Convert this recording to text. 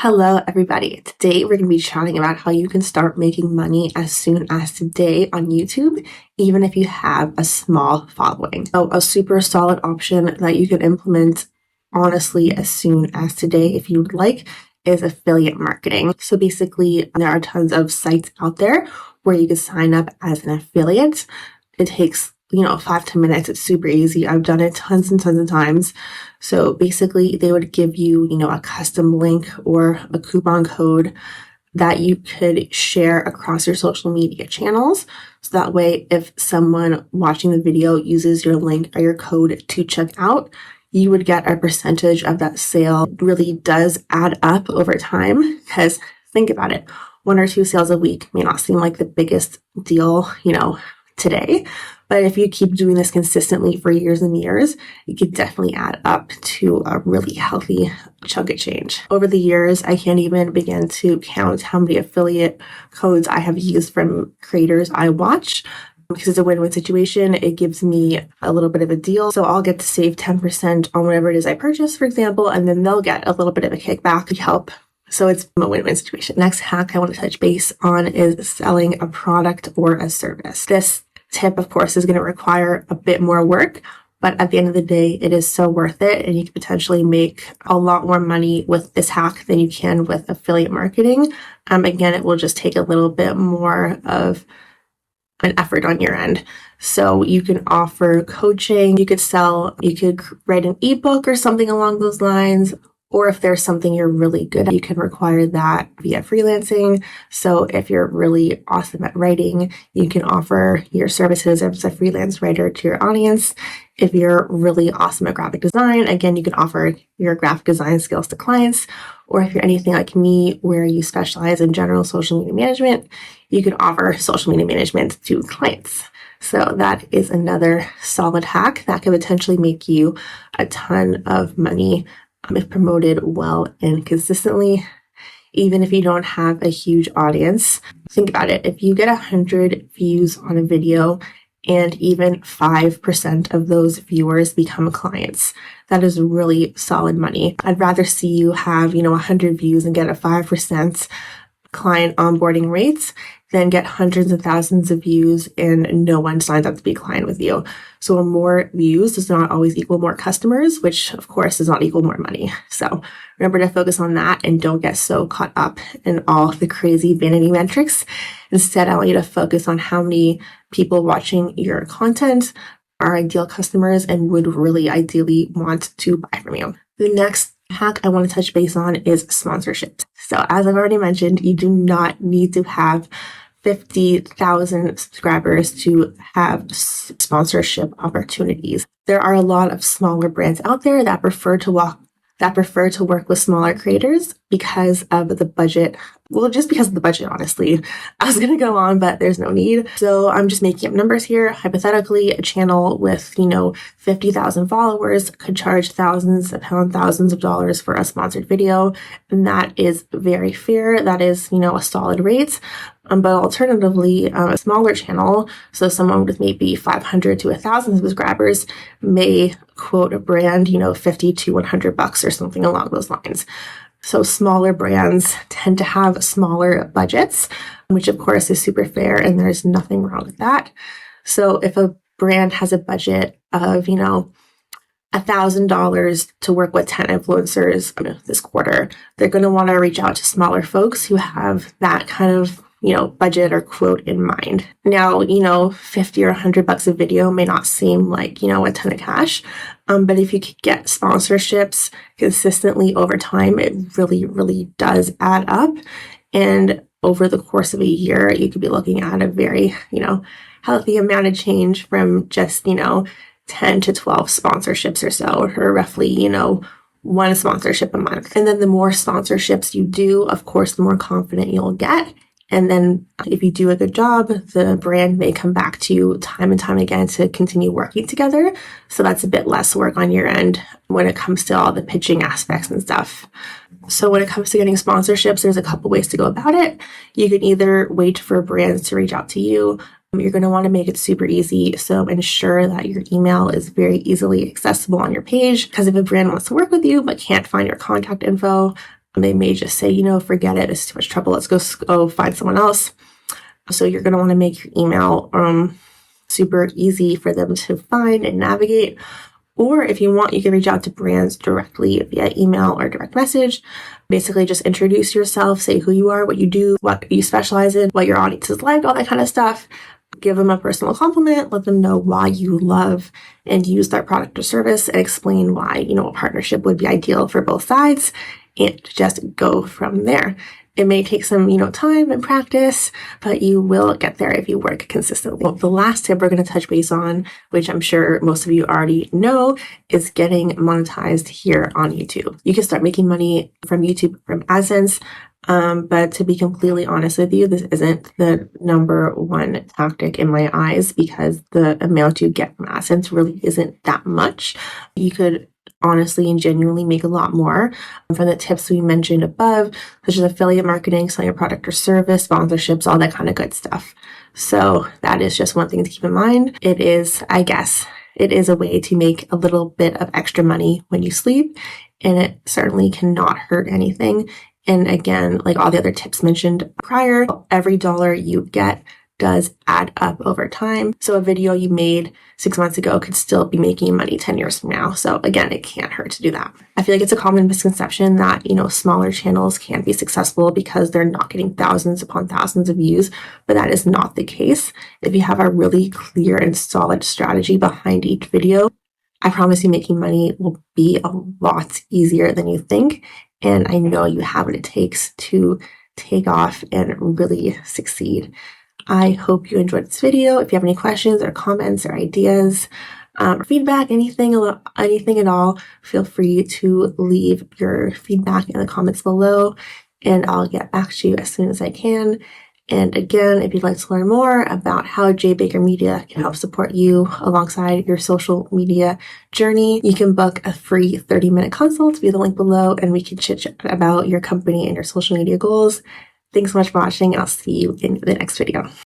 Hello, everybody. Today, we're going to be chatting about how you can start making money as soon as today on YouTube, even if you have a small following. So a super solid option that you can implement, honestly, as soon as today, if you would like, is affiliate marketing. So basically, there are tons of sites out there where you can sign up as an affiliate. It takes 5-10 minutes. It's super easy. I've done it tons and tons of times. So basically they would give you, a custom link or a coupon code that you could share across your social media channels. So that way, if someone watching the video uses your link or your code to check out, you would get a percentage of that sale. It really does add up over time because think about it. 1 or 2 sales a week may not seem like the biggest deal, today. But if you keep doing this consistently for years and years, it could definitely add up to a really healthy chunk of change. Over the years, I can't even begin to count how many affiliate codes I have used from creators I watch. Because it's a win-win situation, it gives me a little bit of a deal. So I'll get to save 10% on whatever it is I purchase, for example, and then they'll get a little bit of a kickback to help. So it's a win-win situation. Next hack I want to touch base on is selling a product or a service. This tip, of course, is going to require a bit more work, but at the end of the day, it is so worth it. And you can potentially make a lot more money with this hack than you can with affiliate marketing. Again, it will just take a little bit more of an effort on your end. So you can offer coaching, you could write an ebook or something along those lines. Or if there's something you're really good at, you can require that via freelancing. So if you're really awesome at writing, you can offer your services as a freelance writer to your audience. If you're really awesome at graphic design, again, you can offer your graphic design skills to clients. Or if you're anything like me, where you specialize in general social media management, you can offer social media management to clients. So that is another solid hack that could potentially make you a ton of money if promoted well and consistently. Even if you don't have a huge audience, think about it. If you get 100 views on a video and even 5% of those viewers become clients, that is really solid money. I'd rather see you have, 100 views and get a 5% client onboarding rates than get hundreds of thousands of views and no one signs up to be a client with you. So more views does not always equal more customers, which of course does not equal more money. So remember to focus on that and don't get so caught up in all the crazy vanity metrics. Instead, I want you to focus on how many people watching your content are ideal customers and would really ideally want to buy from you. The next hack I want to touch base on is sponsorships. So as I've already mentioned, you do not need to have 50,000 subscribers to have sponsorship opportunities. There are a lot of smaller brands out there that prefer to work with smaller creators because of the budget. Well, just because of the budget, honestly. I was going to go on, but there's no need. So I'm just making up numbers here. Hypothetically, a channel with, 50,000 followers could charge thousands of dollars for a sponsored video. And that is very fair. That is, a solid rate. But alternatively, a smaller channel, so someone with maybe 500 to 1,000 subscribers may quote a brand, 50 to $100 or something along those lines. So smaller brands tend to have smaller budgets, which of course is super fair and there's nothing wrong with that. So if a brand has a budget of, $1,000 to work with 10 influencers this quarter, they're going to want to reach out to smaller folks who have that kind of budget or quote in mind. Now, 50 or $100 a video may not seem like, a ton of cash. But if you could get sponsorships consistently over time, it really, really does add up. And over the course of a year, you could be looking at a very, healthy amount of change from just, 10 to 12 sponsorships or so, or roughly, one sponsorship a month. And then the more sponsorships you do, of course, the more confident you'll get. And then if you do a good job, the brand may come back to you time and time again to continue working together. So that's a bit less work on your end when it comes to all the pitching aspects and stuff. So when it comes to getting sponsorships, there's a couple ways to go about it. You can either wait for brands to reach out to you. You're going to want to make it super easy. So ensure that your email is very easily accessible on your page. Because if a brand wants to work with you but can't find your contact info, They may just say, forget it, it's too much trouble, let's go find someone else. So you're going to want to make your email super easy for them to find and navigate. Or if you want, you can reach out to brands directly via email or direct message. Basically, just introduce yourself, say who you are, what you do, what you specialize in, what your audience is like, all that kind of stuff. Give them a personal compliment, let them know why you love and use their product or service, and explain why, a partnership would be ideal for both sides, and just go from there. It may take some, time and practice, but you will get there if you work consistently. Well, the last tip we're going to touch base on, which I'm sure most of you already know, is getting monetized here on YouTube. You can start making money from YouTube from AdSense. But to be completely honest with you, this isn't the number one tactic in my eyes, because the amount you get from AdSense really isn't that much. You could honestly and genuinely make a lot more from the tips we mentioned above, such as affiliate marketing, selling a product or service, sponsorships, all that kind of good stuff. So that is just one thing to keep in mind. It is a way to make a little bit of extra money when you sleep, and it certainly cannot hurt anything. And again, like all the other tips mentioned prior, every dollar you get does add up over time. So a video you made 6 months ago could still be making you money 10 years from now. So again, it can't hurt to do that. I feel like it's a common misconception that, smaller channels can't be successful because they're not getting thousands upon thousands of views, but that is not the case. If you have a really clear and solid strategy behind each video, I promise you making money will be a lot easier than you think. And I know you have what it takes to take off and really succeed. I hope you enjoyed this video. If you have any questions or comments or ideas or feedback, anything at all, feel free to leave your feedback in the comments below, and I'll get back to you as soon as I can. And again, if you'd like to learn more about how J. Baker Media can help support you alongside your social media journey, you can book a free 30-minute consult via the link below, and we can chit-chat about your company and your social media goals. Thanks so much for watching, and I'll see you in the next video.